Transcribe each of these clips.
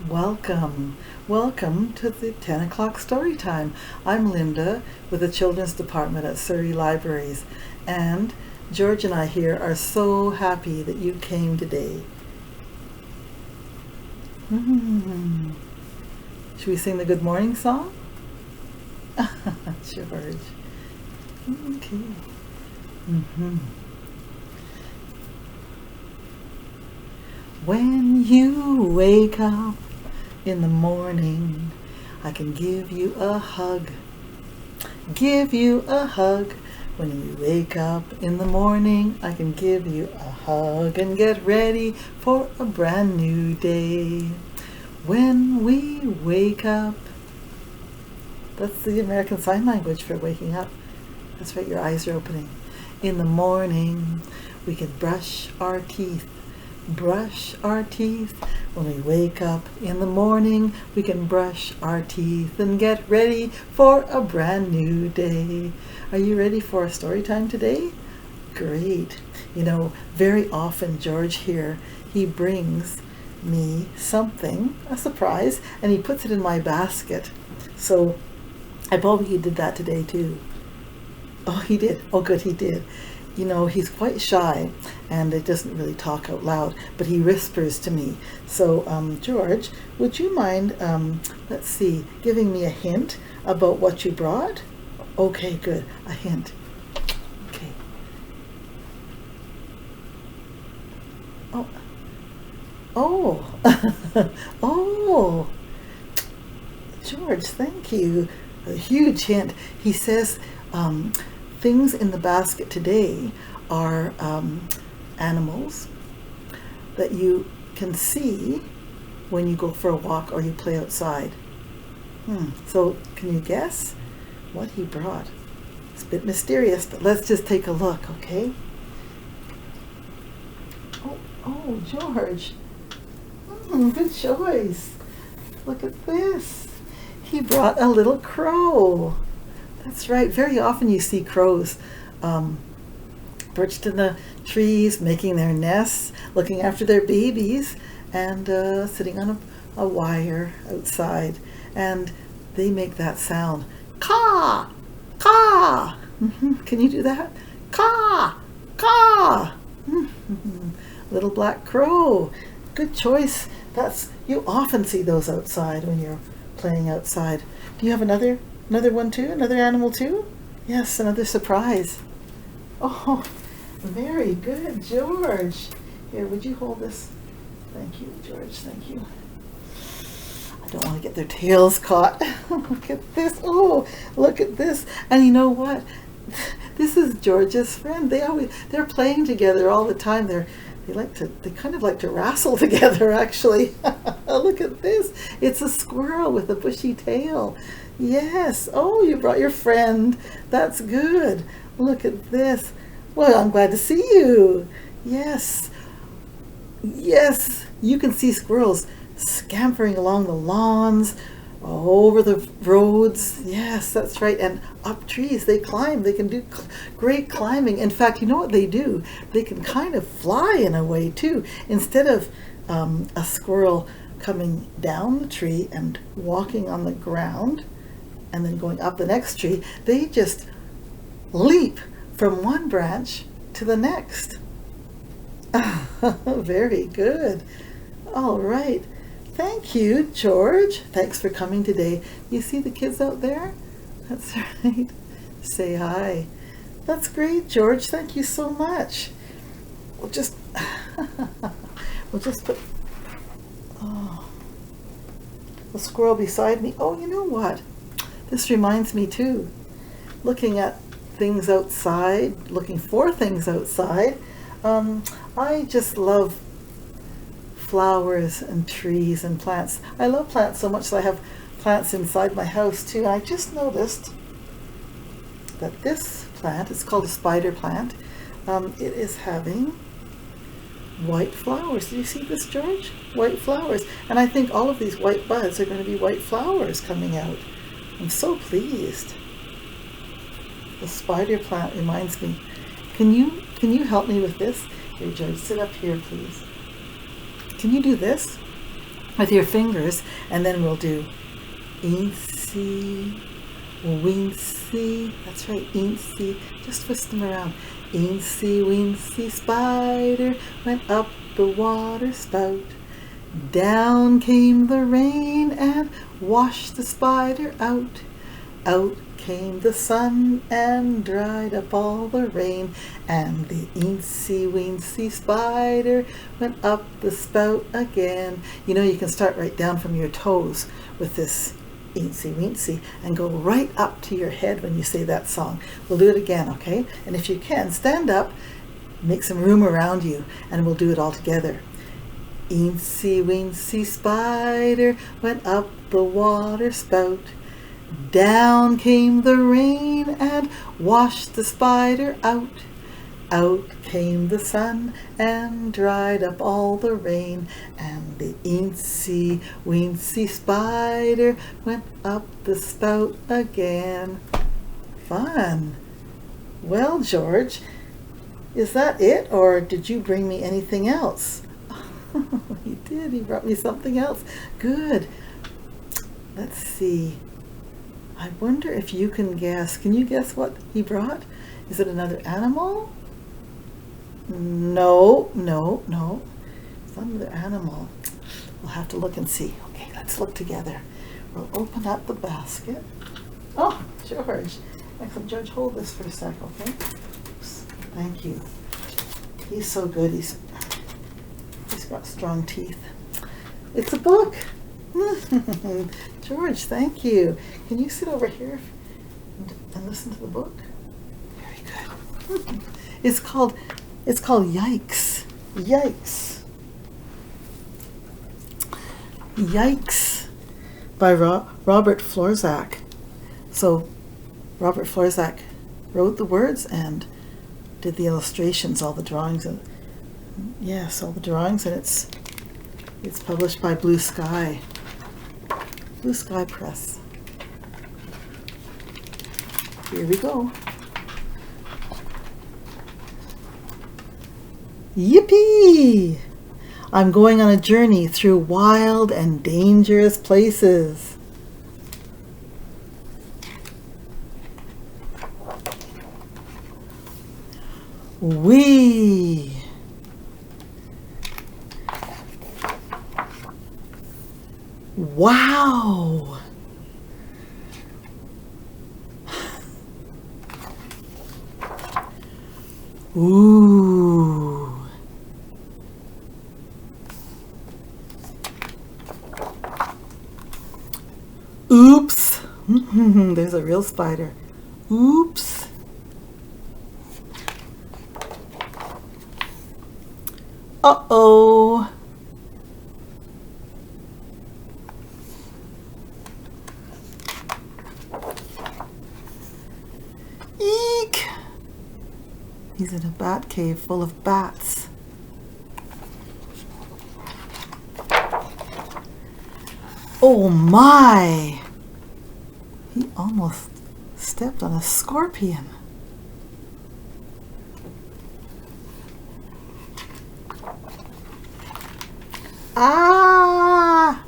Welcome. Welcome to the 10 o'clock story time. I'm Linda with the Children's Department at Surrey Libraries, and George and I here are so happy that you came today. Should we sing the good morning song? George. Okay. When you wake up in the morning, I can give you a hug. Give you a hug. When you wake up in the morning, I can give you a hug and get ready for a brand new day. When we wake up, that's the American Sign Language for waking up. That's right, your eyes are opening. In the morning, we can brush our teeth. Brush our teeth. When we wake up in the morning, we can brush our teeth and get ready for a brand new day. Are you ready for a story time today? Great. You know, very often George here, he brings me something, a surprise, and he puts it in my basket. So I probably he did that today too. Oh, he did. Oh, good, he did. You know, he's quite shy and it doesn't really talk out loud, but he whispers to me. So, George, would you mind, let's see, giving me a hint about what you brought? Okay, good. A hint. Okay. Oh. Oh. Oh. George, thank you. A huge hint. He says, things in the basket today are animals that you can see when you go for a walk or you play outside. So can you guess what he brought? It's a bit mysterious, but let's just take a look, okay? Oh, George. Good choice. Look at this. He brought a little crow. That's right. Very often you see crows perched in the trees, making their nests, looking after their babies, and sitting on a wire outside. And they make that sound. Caw! Caw! Can you do that? Caw! Caw! Little black crow. Good choice. You often see those outside when you're playing outside. Do you have another one too? Another animal too? Yes, another surprise. Oh, very good, George. Here, would you hold this? Thank you, George. Thank you. I don't want to get their tails caught. Look at this. Oh, look at this. And you know what? This is George's friend. They're playing together all the time. They kind of like to wrestle together, actually. Look at this. It's a squirrel with a bushy tail. Yes. Oh, you brought your friend. That's good. Look at this. Well, I'm glad to see you. Yes. Yes. You can see squirrels scampering along the lawns, over the roads. Yes, that's right. And up trees. They climb. They can do great climbing. In fact, you know what they do? They can kind of fly in a way too. Instead of a squirrel coming down the tree and walking on the ground and then going up the next tree, they just leap from one branch to the next. Very good. All right. Thank you, George. Thanks for coming today. You see the kids out there? That's right. Say hi. That's great, George. Thank you so much. We'll just put the squirrel beside me. Oh, you know what? This reminds me too. Looking at things outside, looking for things outside. I just love flowers and trees and plants. I love plants so much that I have plants inside my house too. And I just noticed that this plant, it's called a spider plant, it is having white flowers. Do you see this, George? White flowers. And I think all of these white buds are going to be white flowers coming out. I'm so pleased. The spider plant reminds me. Can you help me with this? Here, George, sit up here, please. Can you do this? with your fingers, and then we'll do eensy, weensy. That's right, eensy. Just twist them around. Eensy, weensy spider went up the water spout. Down came the rain and washed the spider out. Out came the sun and dried up all the rain, and the eensy weensy spider went up the spout again. You know, you can start right down from your toes with this eensy weensy and go right up to your head when you say that song. We'll do it again, okay? And if you can, stand up, make some room around you, and we'll do it all together. Eensy weensy spider went up the water spout. Down came the rain and washed the spider out. Out came the sun and dried up all the rain, and the eensy weensy spider went up the spout again. Fun. Well, George, is that it, or did you bring me anything else? He did. He brought me something else. Good. Let's see. I wonder if you can guess. Can you guess what he brought? Is it another animal? No. It's not another animal. We'll have to look and see. Okay, let's look together. We'll open up the basket. Oh, George. Excellent. George, hold this for a sec, okay? Oops. Thank you. He's so good. He's got strong teeth. It's a book. George, thank you. Can you sit over here and listen to the book? Very good. It's called Yikes. Yikes. Yikes by Robert Florczak. So Robert Florczak wrote the words and did the illustrations, all the drawings, and yes, all the drawings, and it's published by Blue Sky Press. Here we go. Yippee! I'm going on a journey through wild and dangerous places. Wee! Wow! Ooh! Oops! There's a real spider. Oops! Uh-oh! Eek! He's in a bat cave full of bats. Oh my! He almost stepped on a scorpion. Ah!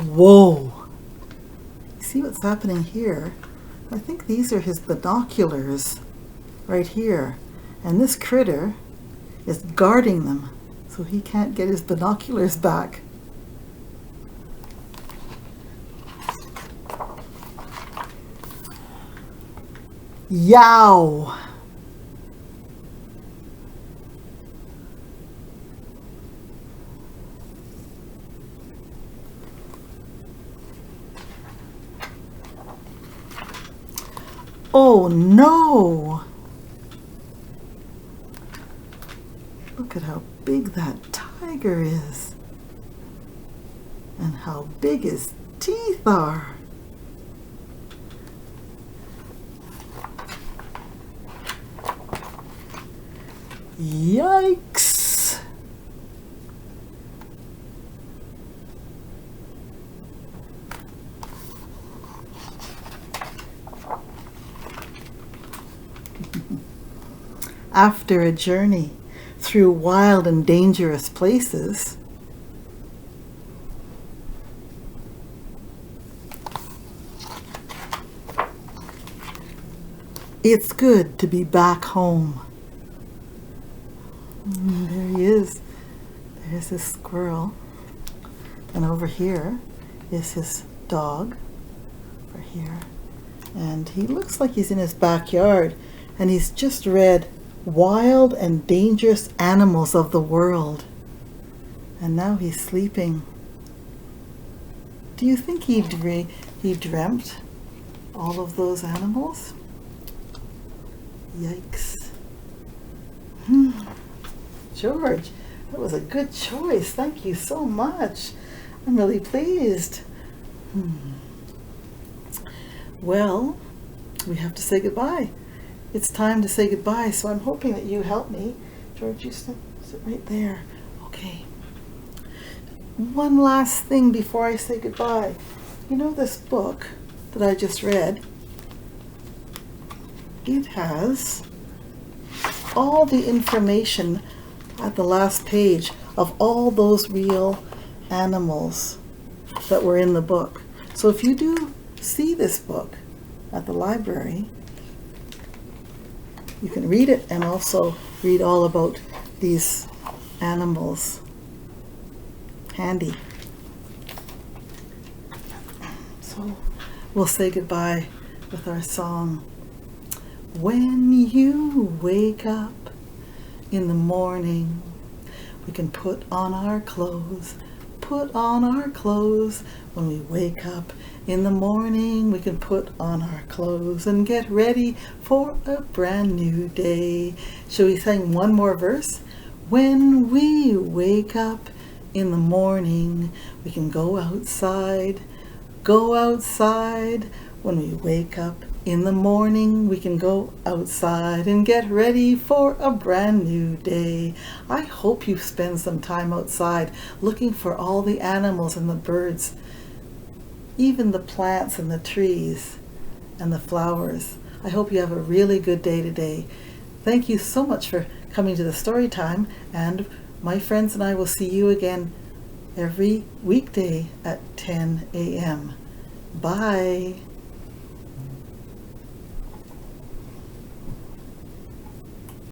Whoa! See what's happening here? I think these are his binoculars right here. And this critter is guarding them so he can't get his binoculars back. Yow! Oh no! Look at how big that tiger is. And how big his teeth are. Yikes! after a journey through wild and dangerous places. It's good to be back home. There he is. There's his squirrel. And over here is his dog. Over here. And he looks like he's in his backyard. And he's just read Wild and Dangerous Animals of the World. And now he's sleeping. Do you think he dreamt all of those animals? Yikes. George, that was a good choice. Thank you so much. I'm really pleased. Well, we have to say goodbye. It's time to say goodbye, so I'm hoping that you help me. George, you sit right there. Okay. One last thing before I say goodbye. You know this book that I just read? It has all the information at the last page of all those real animals that were in the book. So if you do see this book at the library, you can read it and also read all about these animals. Handy. So we'll say goodbye with our song. When you wake up in the morning, we can put on our clothes. Put on our clothes. When we wake up in the morning, we can put on our clothes and get ready for a brand new day. Shall we sing one more verse? When we wake up in the morning, we can go outside. Go outside. When we wake up in the morning, we can go outside and get ready for a brand new day. I hope you spend some time outside looking for all the animals and the birds, even the plants and the trees and the flowers. I hope you have a really good day today. Thank you so much for coming to the story time, and my friends and I will see you again every weekday at 10 a.m. Bye.